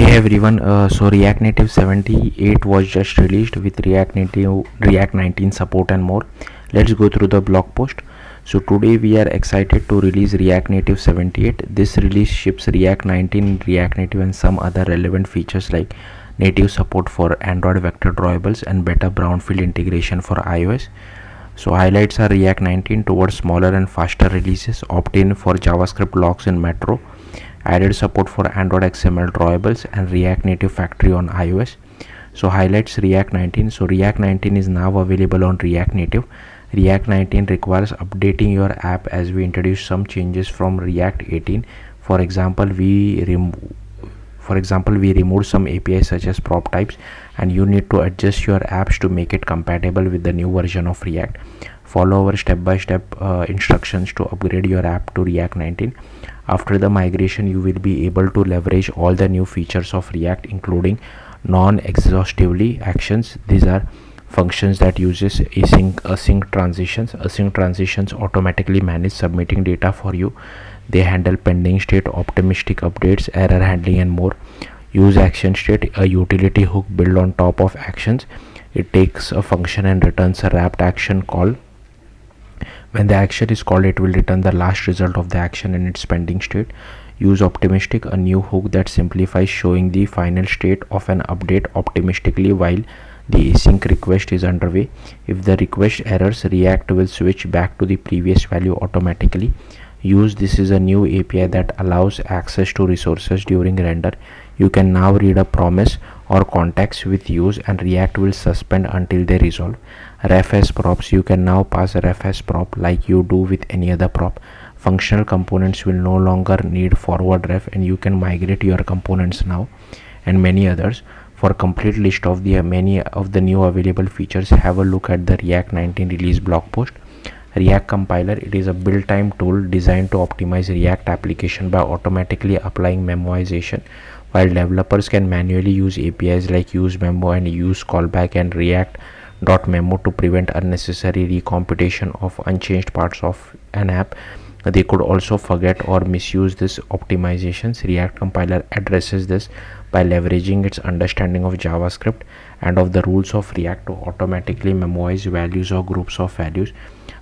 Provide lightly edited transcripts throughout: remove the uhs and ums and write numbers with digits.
Hey everyone, so React Native 78 was just released with React Native, React 19 support and more. Let's go through the blog post. So today we are excited to release React Native 78. This release ships React 19, React Native and some other relevant features like native support for Android vector drawables and better brownfield integration for iOS. So highlights are React 19 towards smaller and faster releases, opt-in for JavaScript logs in Metro, added support for Android XML drawables and React Native Factory on iOS. So highlights React 19. So React 19 is now available on React Native. React 19 requires updating your app as we introduce some changes from React 18. For example, we removed some APIs such as prop types, and you need to adjust your apps to make it compatible with the new version of React. Follow our step-by-step instructions to upgrade your app to React 19. After the migration, you will be able to leverage all the new features of React, including non-exhaustively actions. These are functions that uses async transitions. Async transitions automatically manage submitting data for you. They handle pending state, optimistic updates, error handling and more. Use action state, a utility hook built on top of actions. It takes a function and returns a wrapped action call. When the action is called, it will return the last result of the action in its pending state. Use optimistic, a new hook that simplifies showing the final state of an update optimistically while the async request is underway. If the request errors, React will switch back to the previous value automatically. This is a new API that allows access to resources during render. You can now read a promise or context with use, and React will suspend until they resolve. Ref as props, you can now pass ref as prop like you do with any other prop. Functional components will no longer need forward ref, and you can migrate your components now, and many others. For a complete list of the many of the new available features, have a look at the React 19 release blog post. React Compiler, it is a build-time tool designed to optimize React application by automatically applying memoization. While developers can manually use APIs like useMemo and useCallback and React.memo to prevent unnecessary recomputation of unchanged parts of an app, they could also forget or misuse these optimizations. React Compiler addresses this by leveraging its understanding of JavaScript and of the rules of React to automatically memoize values or groups of values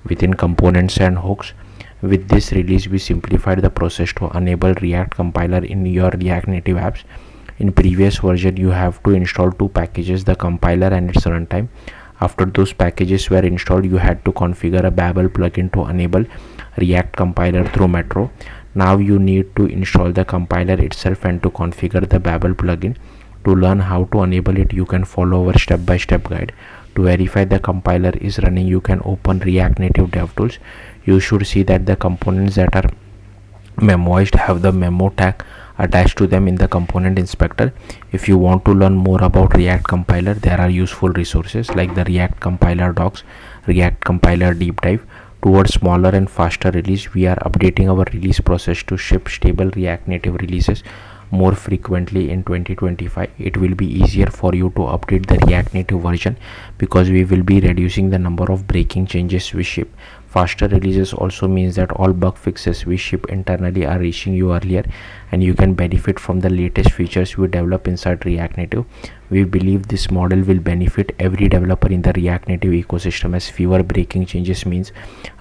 within components and hooks. With this release, we simplified the process to enable React Compiler in your React Native apps. In previous version, you have to install two packages, the compiler and its runtime. After those packages were installed, you had to configure a Babel plugin to enable React Compiler through Metro. Now you need to install the compiler itself and to configure the Babel plugin. To learn how to enable it, you can follow our step-by-step guide. To verify the compiler is running, you can open React Native DevTools. You should see that the components that are memoized have the memo tag attached to them in the component inspector. If you want to learn more about React Compiler, there are useful resources like the React Compiler docs, React Compiler deep dive. Towards smaller and faster release, we are updating our release process to ship stable React Native releases more frequently in 2025. It will be easier for you to update the React Native version because we will be reducing the number of breaking changes we ship. Faster releases also means that all bug fixes we ship internally are reaching you earlier, and you can benefit from the latest features we develop inside React Native. We believe this model will benefit every developer in the React Native ecosystem, as fewer breaking changes means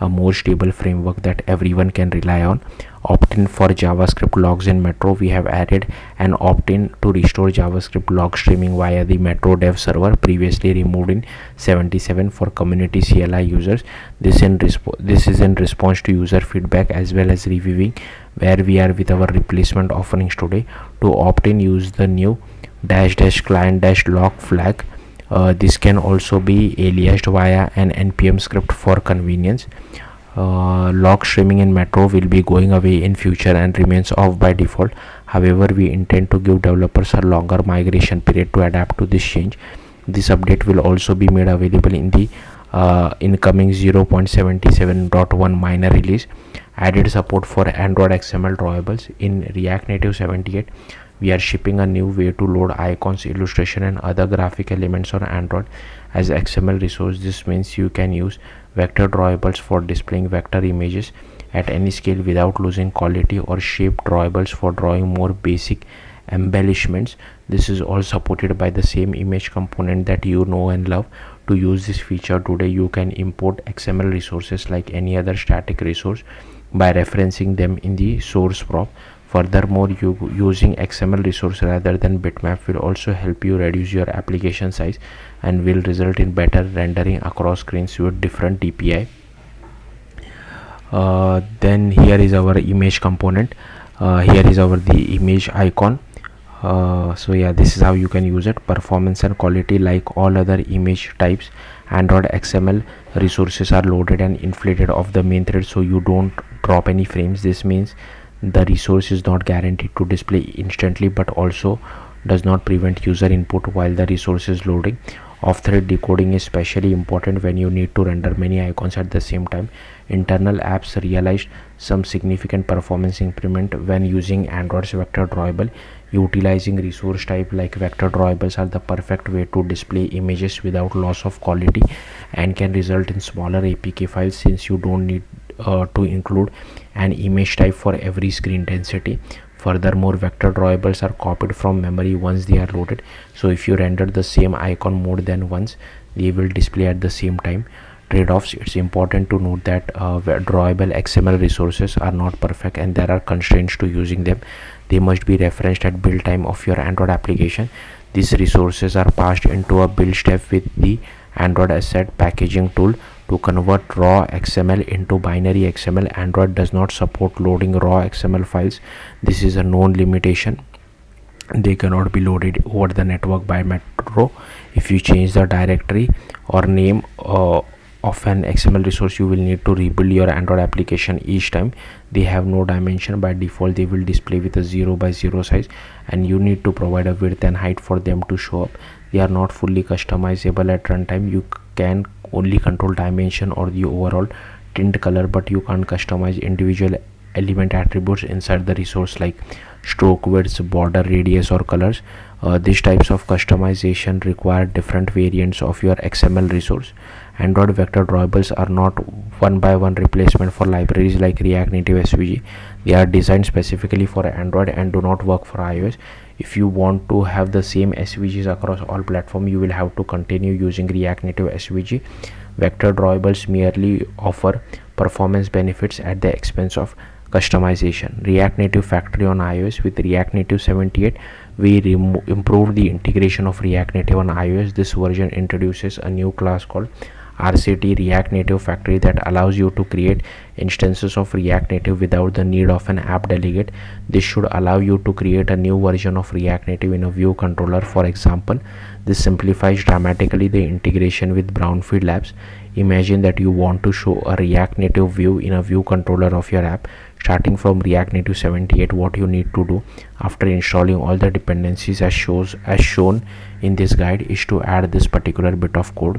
a more stable framework that everyone can rely on. Opt-in for JavaScript logs in Metro. We have added an opt-in to restore JavaScript log streaming via the Metro dev server, previously removed in 77 for community CLI users. This is in response to user feedback as well as reviewing where we are with our replacement offerings today. To opt-in, use the new --client-log flag. This can also be aliased via an npm script for convenience. Log streaming in Metro will be going away in future and remains off by default. However, we intend to give developers a longer migration period to adapt to this change. This update will also be made available in the incoming 0.77.1 minor release. Added support for Android XML drawables in React Native 78. We are shipping a new way to load icons, illustration and other graphic elements on Android as XML resource. This means you can use vector drawables for displaying vector images at any scale without losing quality, or shape drawables for drawing more basic embellishments. This is all supported by the same image component that you know and love. To use this feature today, you can import XML resources like any other static resource by referencing them in the source prop. Furthermore, using XML resource rather than bitmap will also help you reduce your application size and will result in better rendering across screens with different DPI. Then here is our image component. Here is the image icon. So yeah, this is how you can use it. Performance and quality, like all other image types, Android XML resources are loaded and inflated off the main thread, so you don't drop any frames. This means the resource is not guaranteed to display instantly, but also does not prevent user input while the resource is loading. Off-thread decoding is especially important when you need to render many icons at the same time. Internal apps realized some significant performance improvement when using Android's vector drawable. Utilizing resource type like vector drawables are the perfect way to display images without loss of quality, and can result in smaller APK files since you don't need to include an image type for every screen density. Furthermore, vector drawables are copied from memory once they are loaded, so if you render the same icon more than once, they will display at the same time. Trade-offs: it's important to note that drawable XML resources are not perfect and there are constraints to using them. They must be referenced at build time of your Android application. These resources are passed into a build step with the Android Asset Packaging tool to convert raw XML into binary XML. Android does not support loading raw XML files. This is a known limitation. They cannot be loaded over the network by Metro. If you change the directory or name of an XML resource, you will need to rebuild your Android application each time. They have no dimension. By default, they will display with a 0x0 size, and you need to provide a width and height for them to show up. They are not fully customizable at runtime. You can only control dimension or the overall tint color, but you can't customize individual element attributes inside the resource like stroke widths, border radius, or colors. These types of customization require different variants of your XML resource. Android vector drawables are not one-by-one replacement for libraries like React Native SVG. They are designed specifically for Android and do not work for iOS. If you want to have the same SVGs across all platforms, you will have to continue using React Native SVG. Vector drawables merely offer performance benefits at the expense of customization. React Native Factory on iOS. With React Native 78, we improved the integration of React Native on iOS. This version introduces a new class called RCT, React Native Factory, that allows you to create instances of React Native without the need of an app delegate. This should allow you to create a new version of React Native in a view controller, for example. This simplifies dramatically the integration with Brownfield Labs. Imagine that you want to show a React Native view in a view controller of your app. Starting from React Native 78, what you need to do after installing all the dependencies as shown in this guide is to add this particular bit of code.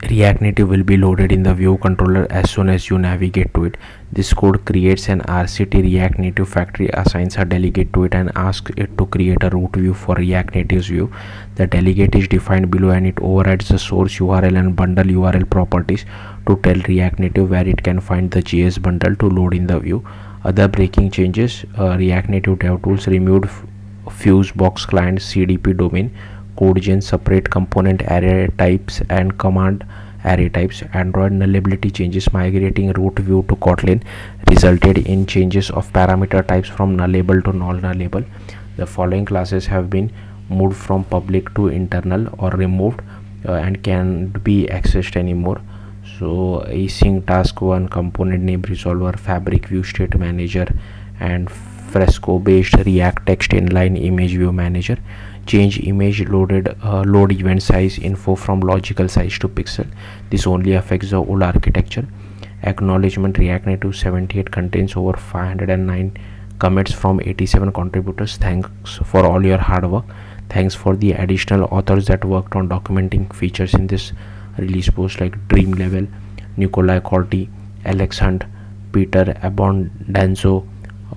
React Native will be loaded in the view controller as soon as you navigate to it. This code creates an RCT React Native Factory, assigns a delegate to it, and asks it to create a root view for React Native's view. The delegate is defined below, and it overrides the source URL and bundle URL properties to tell React Native where it can find the JS bundle to load in the view. Other breaking changes: React Native DevTools removed Fusebox client CDP domain, CodeGen separate component array types and command array types. Android nullability changes: migrating root view to Kotlin resulted in changes of parameter types from nullable to non-nullable. The following classes have been moved from public to internal or removed and can't be accessed anymore. So async task 1, component name resolver, fabric view state manager, and Fresco based React text inline image view manager. Change image load event size info from logical size to pixel. This only affects the old architecture. Acknowledgement: React Native 78 contains over 509 commits from 87 contributors. Thanks for all your hard work. Thanks for the additional authors that worked on documenting features in this release post, like Dream Level, Nikolai Corti, Alex Hunt, Peter Abondanzo,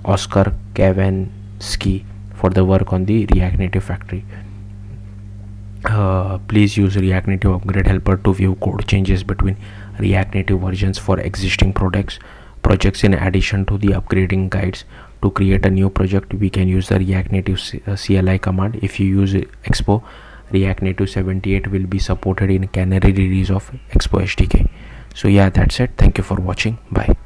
Oscar Kavinsky for the work on the React Native Factory. Please use React Native Upgrade Helper to view code changes between React Native versions for existing projects in addition to the upgrading guides. to create a new project, we can use the React Native CLI command. If you use Expo, React Native 78 will be supported in Canary release of Expo SDK. So yeah, that's it. Thank you for watching. Bye.